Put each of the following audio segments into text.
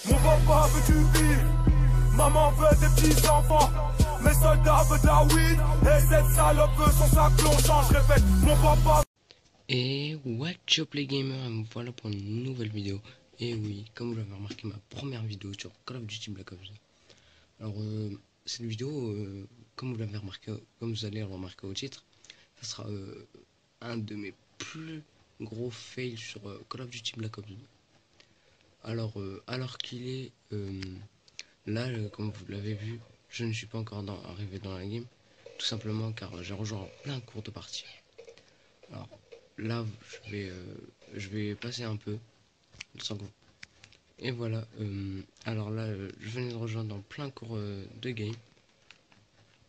Mon papa veut du bif, maman veut des petits enfants. Mes soldats veulent de la weed, et cette salope veut son sac plongeant. Je répète, mon papa. Et what's up les gamers, me voilà pour une nouvelle vidéo. Et oui, comme vous l'avez remarqué, ma première vidéo sur Call of Duty Black Ops 2. Alors cette vidéo, comme vous l'avez remarqué, comme vous allez le remarquer au titre, ça sera un de mes plus gros fails sur Call of Duty Black Ops 2. Alors qu'il est là, comme vous l'avez vu, je ne suis pas encore arrivé dans la game, tout simplement car j'ai rejoint plein de cours de partie. Alors là, je vais passer un peu sans que vous... Et voilà, alors là, je venais de rejoindre dans plein cours de game.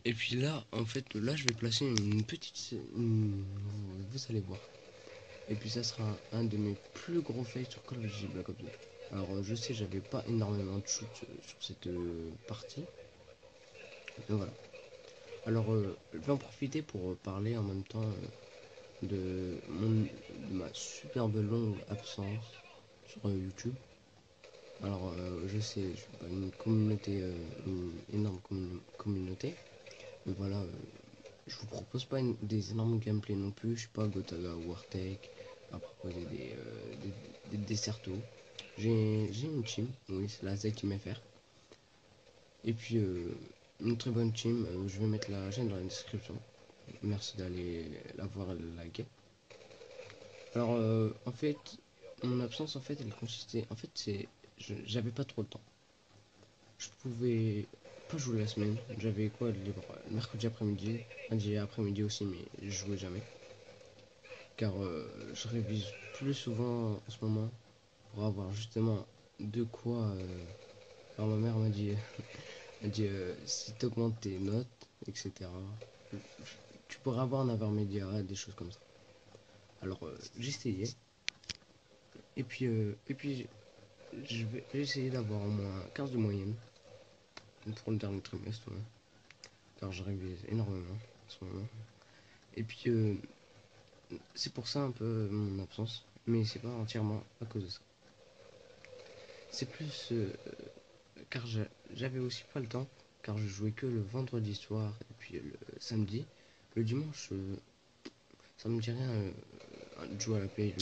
Et puis là, en fait, là, je vais placer une petite... vous allez voir. Et puis ça sera un de mes plus gros fails sur Call of Duty Black Ops 2. Alors je sais, j'avais pas énormément de shoot sur cette partie. Donc voilà. Alors je vais en profiter pour parler en même temps de ma superbe longue absence sur YouTube. Alors je sais, je suis pas une communauté, une énorme communauté. Mais voilà, je vous propose pas des énormes gameplays non plus. Je suis pas Gotaga ou Wartech à proposer des dessertos. J'ai une team, oui, c'est la ZTMFR. Et puis une très bonne team, je vais mettre la chaîne dans la description. Merci d'aller la voir et la liker. Alors en fait, mon absence en fait elle consistait, en fait j'avais pas trop de temps. Je pouvais pas jouer la semaine, j'avais quoi de libre le mercredi après-midi, lundi après-midi aussi, mais je jouais jamais. Car je révise plus souvent en ce moment pour avoir justement de quoi. Alors ma mère m'a dit, elle dit si tu augmentes tes notes, etc., tu pourras avoir un intermédiaire, des choses comme ça. Alors j'ai essayé. Et puis je vais essayer d'avoir au moins 15 de moyenne pour le dernier trimestre, ouais. Car je révise énormément en ce moment. Et puis c'est pour ça un peu mon absence, mais c'est pas entièrement à cause de ça. C'est plus car j'avais aussi pas le temps, car je jouais que le vendredi soir et puis le samedi. Le dimanche, ça me dit rien de jouer à la play.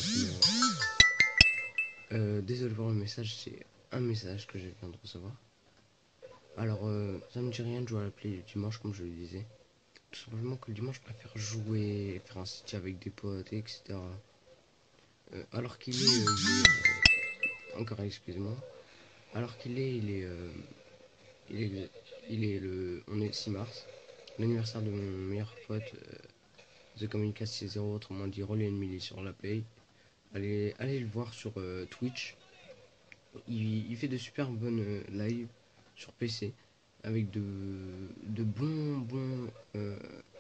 Désolé pour le message, c'est un message que je viens de recevoir. Alors, ça me dit rien de jouer à la play le dimanche, comme je le disais. Tout simplement que le dimanche, je préfère jouer, faire un city avec des potes, etc. Alors qu'il est, encore excusez-moi. Alors qu'il est, il est, on est le 6 mars, l'anniversaire de mon meilleur pote, The Communicate 60, autrement dit Rolly Emily sur la play. Allez le voir sur Twitch. Il fait de super bonnes lives sur PC avec une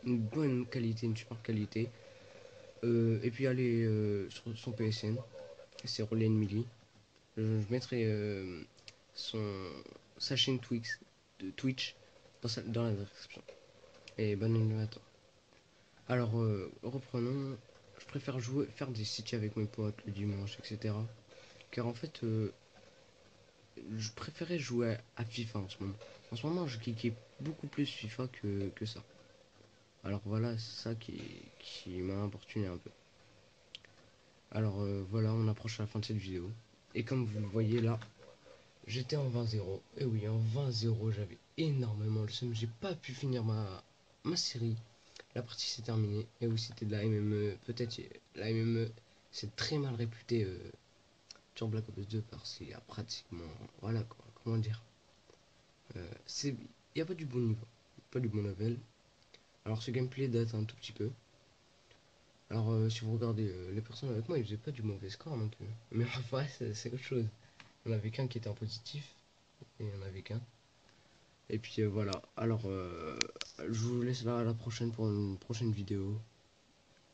bonne qualité, une super qualité. Et puis allez sur son PSN, c'est Rolly Emily. Je mettrai sa chaîne Twitch dans la description. Et bonne nuit à toi. Alors, reprenons. Je préfère faire des cités avec mes potes le dimanche, etc. Car en fait, je préférais jouer à FIFA en ce moment. En ce moment, je cliquais beaucoup plus FIFA que ça. Alors voilà, c'est ça qui m'a importuné un peu. Alors voilà, on approche à la fin de cette vidéo. Et comme vous le voyez là, j'étais en 20-0. Et oui, en 20-0, j'avais énormément le seum. J'ai pas pu finir ma série. La partie s'est terminée. Et oui, c'était de la MME. Peut-être la MME, c'est très mal réputé sur Black Ops 2 parce qu'il y a pratiquement. Voilà quoi, comment dire. Il n'y a pas du bon niveau, pas du bon level. Alors ce gameplay date un tout petit peu. Alors si vous regardez les personnes avec moi, ils faisaient pas du mauvais score non plus. Mais en vrai, c'est autre chose. On avait qu'un qui était en positif. Et on avait qu'un. Et puis voilà. Alors je vous laisse là à la prochaine pour une prochaine vidéo.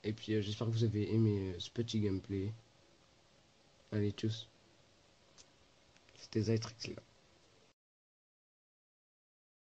Et puis j'espère que vous avez aimé ce petit gameplay. Allez, tchuss. C'était Zytrix là.